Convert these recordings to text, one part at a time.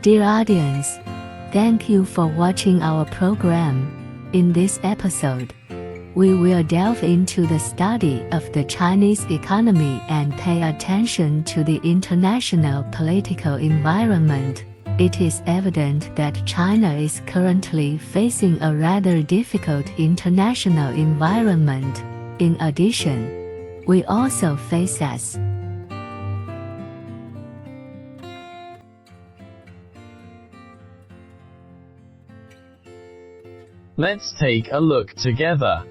Dear audience, thank you for watching our program. In this episode, we will delve into the study of the Chinese economy and pay attention to the international political environment. It is evident that China is currently facing a rather difficult international environment. In addition, we also face as Let's take a look together.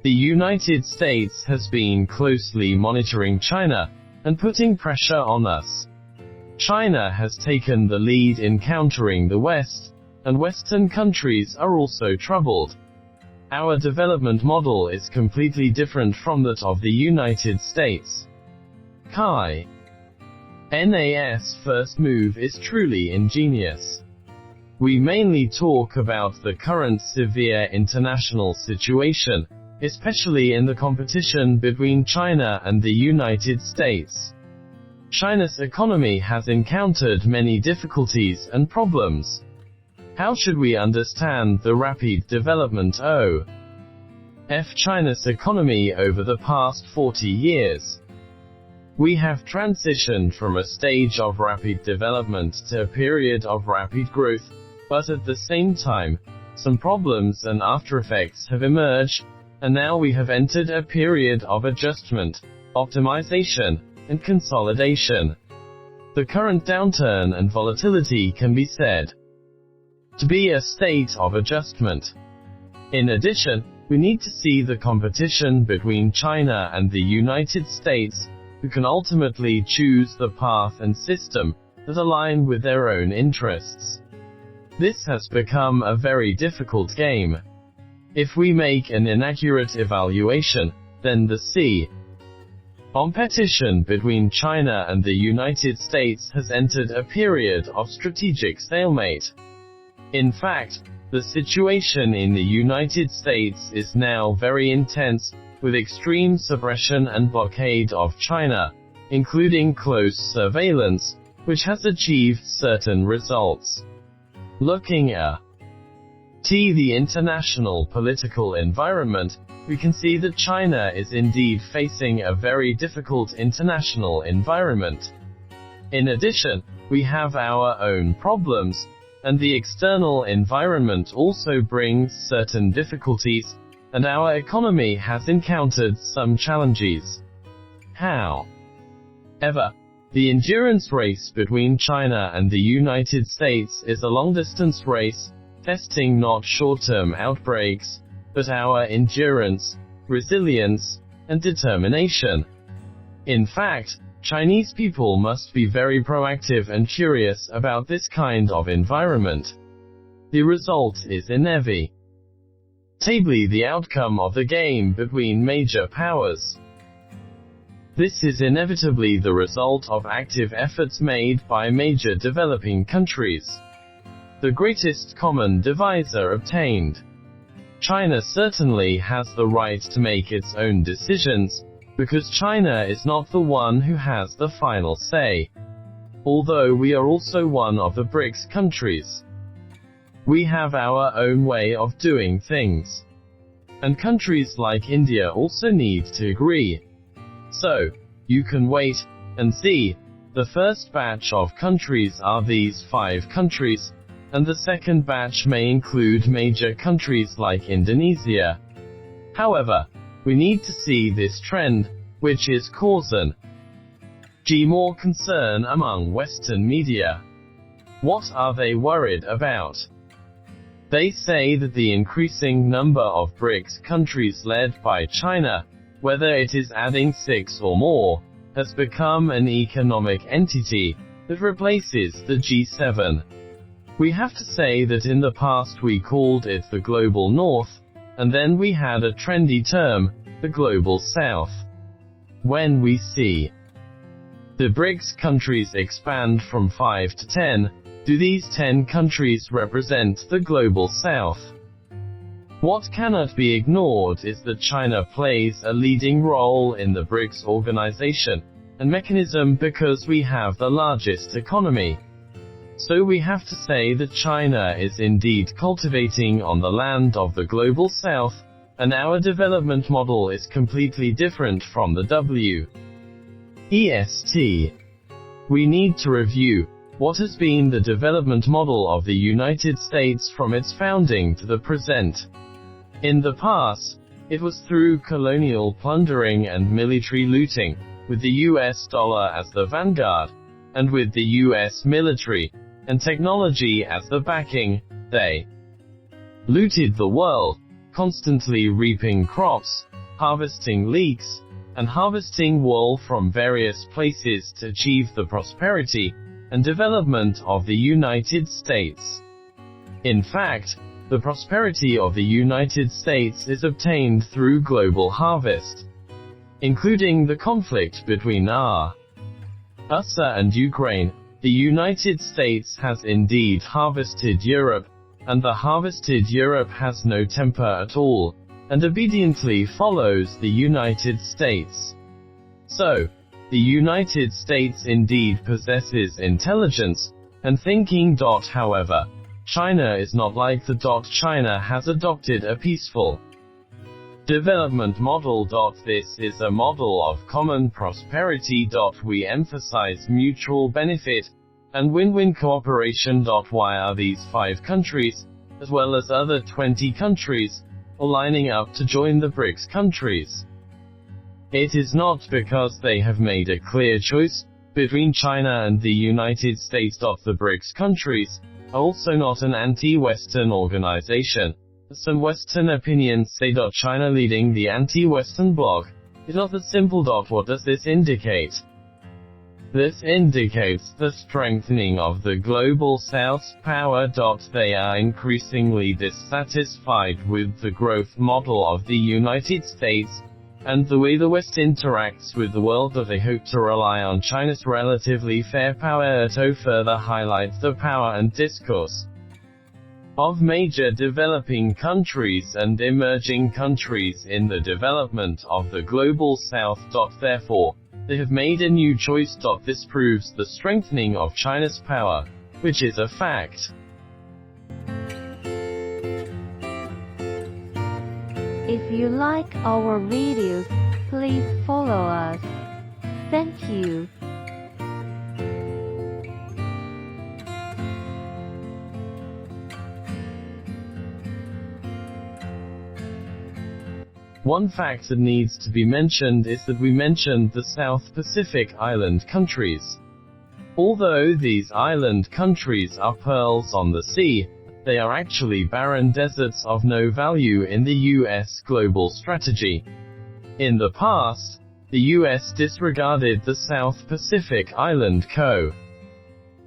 The United States has been closely monitoring China and putting pressure on us. China has taken the lead in countering the West, and Western countries are also troubled. Our development model is completely different from that of the United States. NAS first move is truly ingenious. We mainly talk about the current severe international situation, especially in the competition between China and the United States. China's economy has encountered many difficulties and problems. How should we understand the rapid development of China's economy over the past 40 years? We have transitioned from a stage of rapid development to a period of rapid growth, but at the same time, some problems and aftereffects have emerged, and now we have entered a period of adjustment, optimization, and consolidation. The current downturn and volatility can be said to be a state of adjustment. In addition, we need to see the competition between China and the United States, who can ultimately choose the path and system that align with their own interests. This has become a very difficult game. If we make an inaccurate evaluation, then the competition between China and the United States has entered a period of strategic stalemate. In fact, the situation in the United States is now very intense, with extreme suppression and blockade of China, including close surveillance, which has achieved certain results. Looking at the international political environment, we can see that China is indeed facing a very difficult international environment. In addition, we have our own problems, and the external environment also brings certain difficulties, and our economy has encountered some challenges. However, the endurance race between China and the United States is a long-distance race, testing not short-term outbreaks, but our endurance, resilience, and determination. In fact, Chinese people must be very proactive and curious about this kind of environment. The result is inevitably the outcome of the game between major powers. This is inevitably the result of active efforts made by major developing countries. The greatest common divisor obtained. China certainly has the right to make its own decisions, because China is not the one who has the final say. Although we are also one of the BRICS countries, we have our own way of doing things. And countries like India also need to agree. So, you can wait and see. The first batch of countries are these 5 countries, and the second batch may include major countries like Indonesia. However, we need to see this trend, which is causing more concern among Western media. What are they worried about? They say that the increasing number of BRICS countries led by China, whether it is adding 6 or more, has become an economic entity that replaces the G7. We have to say that in the past we called it the Global North, and then we had a trendy term, the Global South. When we see the BRICS countries expand from 5 to 10, do these 10 countries represent the Global South? What cannot be ignored is that China plays a leading role in the BRICS organization and mechanism because we have the largest economy. So we have to say that China is indeed cultivating on the land of the global south, and our development model is completely different from the West. We need to review what has been the development model of the United States from its founding to the present. In the past, it was through colonial plundering and military looting, with the US dollar as the vanguard, and with the US military and technology as the backing. They looted the world, constantly reaping crops, harvesting leeks, and harvesting wool from various places to achieve the prosperity and development of the United States. In fact, the prosperity of the United States is obtained through global harvest, including the conflict between Russia and Ukraine. The United States has indeed harvested Europe, and the harvested Europe has no temper at all, and obediently follows the United States. So, the United States indeed possesses intelligence and thinking. However, China is not like the. China has adopted a peaceful development model. This is a model of common prosperity. We emphasize mutual benefit and win-win cooperation. Why are these 5 countries, as well as other 20 countries, all lining up to join the BRICS countries? It is not because they have made a clear choice between China and the United States. The BRICS countries are also not an anti-Western organization. Some Western opinions say. China leading the anti-Western bloc is not that simple. What does this indicate? This indicates the strengthening of the global South's power. They are increasingly dissatisfied with the growth model of the United States and the way the West interacts with the world. They hope to rely on China's relatively fair power. To further highlight the power and discourse of major developing countries and emerging countries in the development of the global South. Therefore, they have made a new choice. This proves the strengthening of China's power, which is a fact. If you like our videos, please follow us. Thank you. One fact that needs to be mentioned is that we mentioned the South Pacific island countries. Although these island countries are pearls on the sea, they are actually barren deserts of no value in the US global strategy. In the past, the US disregarded the South Pacific island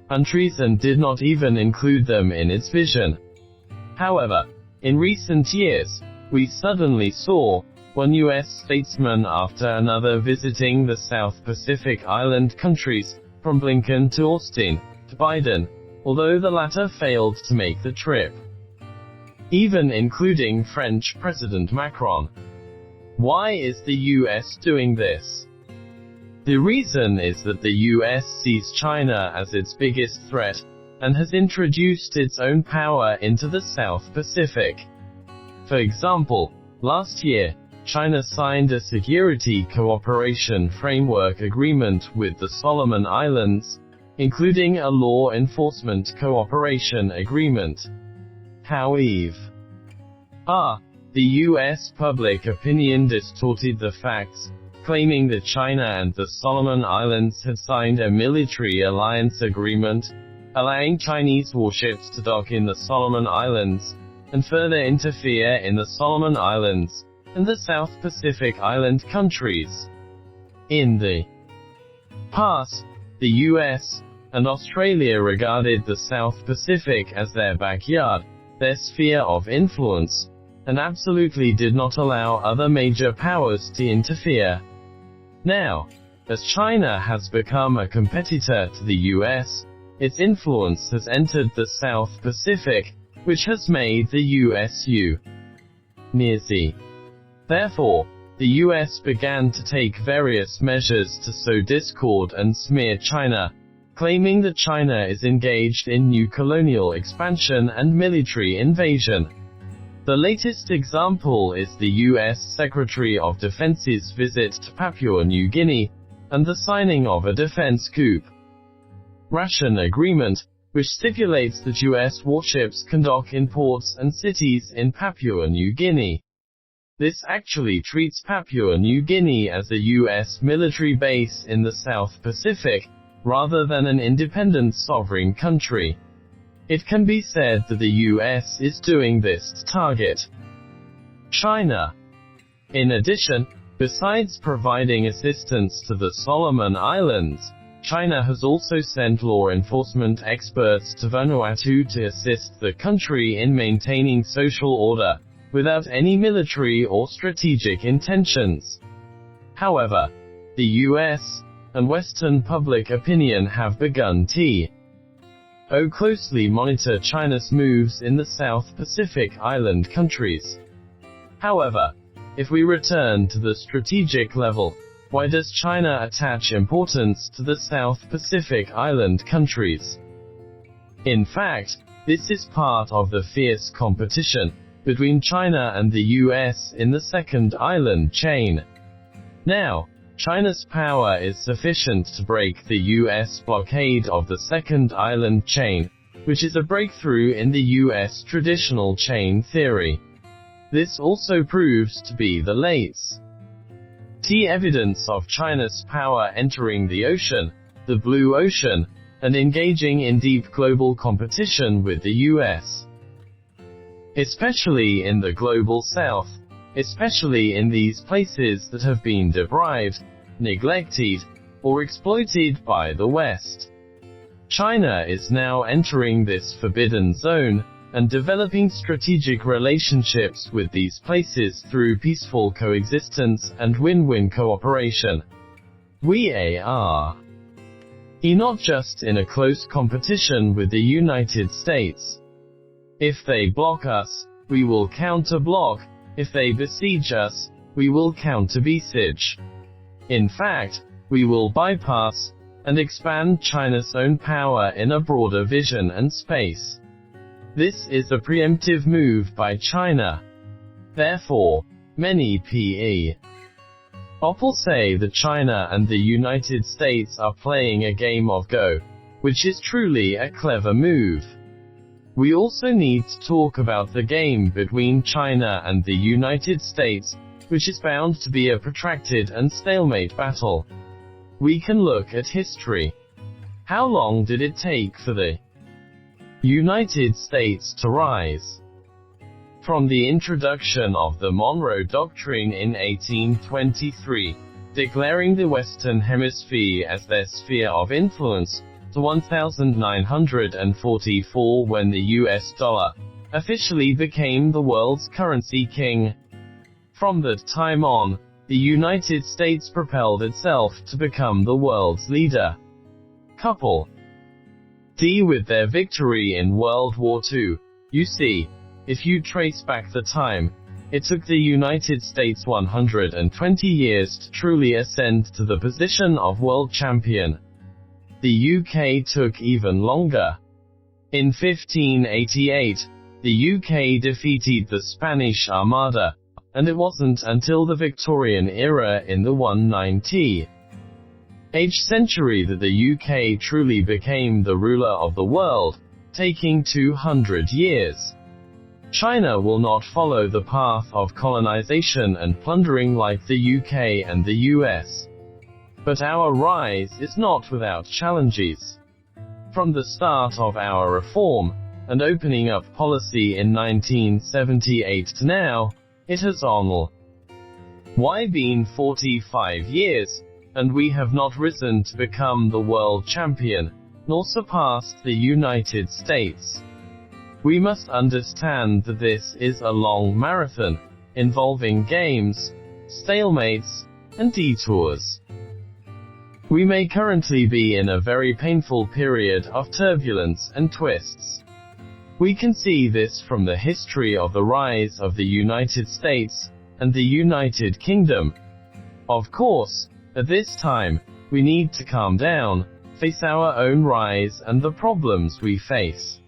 countries and did not even include them in its vision. However, in recent years, we suddenly saw one US statesman after another visiting the South Pacific island countries, from Blinken to Austin to Biden, although the latter failed to make the trip, even including French President Macron. Why is the US doing this? The reason is that the US sees China as its biggest threat, and has introduced its own power into the South Pacific. For example, last year, China signed a security cooperation framework agreement with the Solomon Islands, including a law enforcement cooperation agreement. However, the US public opinion distorted the facts, claiming that China and the Solomon Islands had signed a military alliance agreement, allowing Chinese warships to dock in the Solomon Islands, and further interfere in the Solomon Islands and the South Pacific island countries. In the past, the US and Australia regarded the South Pacific as their backyard, their sphere of influence, and absolutely did not allow other major powers to interfere. Now, as China has become a competitor to the US, its influence has entered the South Pacific, which has made the US near-sea. Therefore, the US began to take various measures to sow discord and smear China, claiming that China is engaged in new colonial expansion and military invasion. The latest example is the U.S. Secretary of Defense's visit to Papua New Guinea, and the signing of a defense coup ration agreement, which stipulates that U.S. warships can dock in ports and cities in Papua New Guinea. This actually treats Papua New Guinea as a U.S. military base in the South Pacific, rather than an independent sovereign country. It can be said that the U.S. is doing this to target China. In addition, besides providing assistance to the Solomon Islands, China has also sent law enforcement experts to Vanuatu to assist the country in maintaining social order, without any military or strategic intentions. However, the U.S. and Western public opinion have begun to closely monitor China's moves in the South Pacific island countries. However, if we return to the strategic level, why does China attach importance to the South Pacific island countries? In fact, this is part of the fierce competition between China and the US in the second island chain. Now, China's power is sufficient to break the US blockade of the second island chain, which is a breakthrough in the US traditional chain theory. This also proves to be the latest evidence of China's power entering the ocean, the Blue Ocean, and engaging in deep global competition with the US. Especially in the global south, especially in these places that have been deprived, neglected, or exploited by the West. China is now entering this forbidden zone, and developing strategic relationships with these places through peaceful coexistence and win-win cooperation. We are not just in a close competition with the United States. If they block us, we will counter-block. If they besiege us, we will counter-besiege. In fact, we will bypass and expand China's own power in a broader vision and space. This is a preemptive move by China. Therefore, many people say that China and the United States are playing a game of Go, which is truly a clever move. We also need to talk about the game between China and the United States, which is bound to be a protracted and stalemate battle. We can look at history. How long did it take for the United States to rise? From the introduction of the Monroe Doctrine in 1823, declaring the Western Hemisphere as their sphere of influence, to 1944 when the US dollar officially became the world's currency king. From that time on, the United States propelled itself to become the world's leader. Couple with their victory in World War II. You see, if you trace back the time, it took the United States 120 years to truly ascend to the position of world champion. The UK took even longer. In 1588, the UK defeated the Spanish Armada, and it wasn't until the Victorian era in the 19th century that the UK truly became the ruler of the world, taking 200 years. China will not follow the path of colonization and plundering like the UK and the US. But our rise is not without challenges. From the start of our reform and opening up policy in 1978 to now, it has only been 45 years, and we have not risen to become the world champion, nor surpassed the United States. We must understand that this is a long marathon, involving games, stalemates, and detours. We may currently be in a very painful period of turbulence and twists. We can see this from the history of the rise of the United States and the United Kingdom. Of course, at this time, we need to calm down, face our own rise and the problems we face.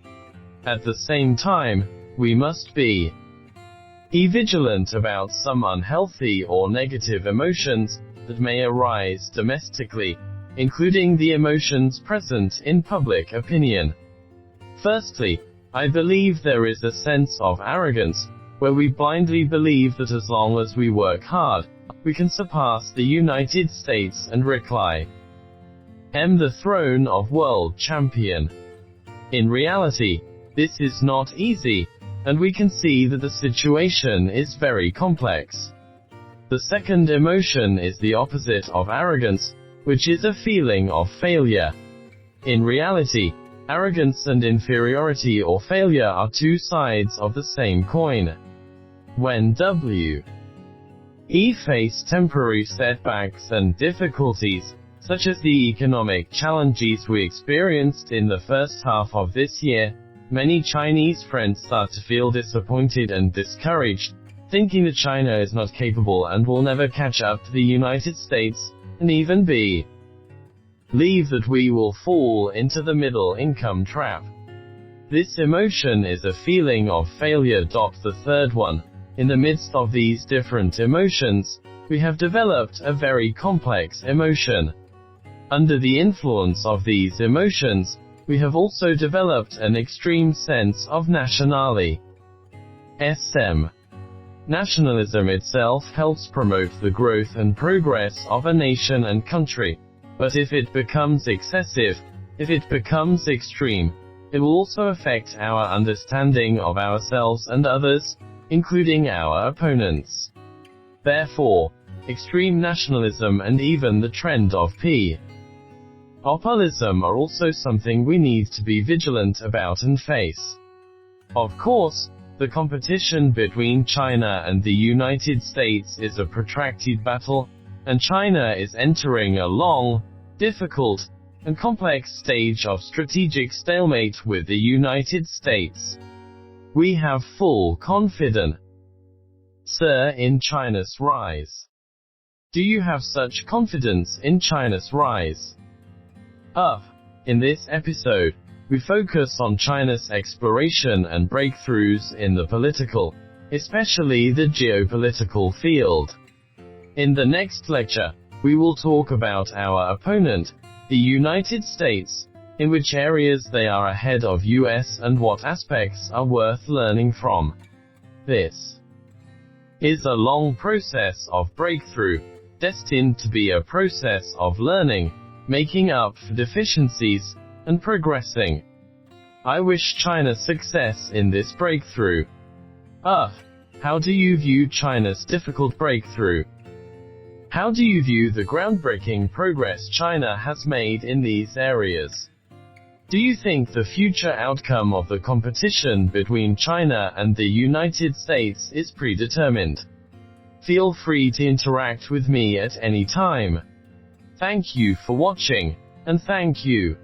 At the same time, we must be vigilant about some unhealthy or negative emotions that may arise domestically, including the emotions present in public opinion. Firstly, I believe there is a sense of arrogance, where we blindly believe that as long as we work hard, we can surpass the United States and reclaim the throne of world champion. In reality, this is not easy, and we can see that the situation is very complex. The second emotion is the opposite of arrogance, which is a feeling of failure. In reality, arrogance and inferiority or failure are two sides of the same coin. When we face temporary setbacks and difficulties, such as the economic challenges we experienced in the first half of this year, many Chinese friends start to feel disappointed and discouraged, thinking that China is not capable and will never catch up to the United States, and even believe that we will fall into the middle-income trap. This emotion is a feeling of failure. The third one, in the midst of these different emotions, we have developed a very complex emotion. Under the influence of these emotions, we have also developed an extreme sense of nationalism. Nationalism itself helps promote the growth and progress of a nation and country, but if it becomes excessive, if it becomes extreme, it will also affect our understanding of ourselves and others, including our opponents. Therefore, extreme nationalism and even the trend of populism are also something we need to be vigilant about and face. Of course, the competition between China and the United States is a protracted battle, and China is entering a long, difficult, and complex stage of strategic stalemate with the United States. We have full confidence, sir, in China's rise. Do you have such confidence in China's rise? In this episode, we focus on China's exploration and breakthroughs in the political, especially the geopolitical field. In the next lecture, we will talk about our opponent, the United States, in which areas they are ahead of US and what aspects are worth learning from. This is a long process of breakthrough, destined to be a process of learning, making up for deficiencies, and progressing. I wish China success in this breakthrough. How do you view China's difficult breakthrough? How do you view the groundbreaking progress China has made in these areas? Do you think the future outcome of the competition between China and the United States is predetermined? Feel free to interact with me at any time. Thank you for watching, and thank you.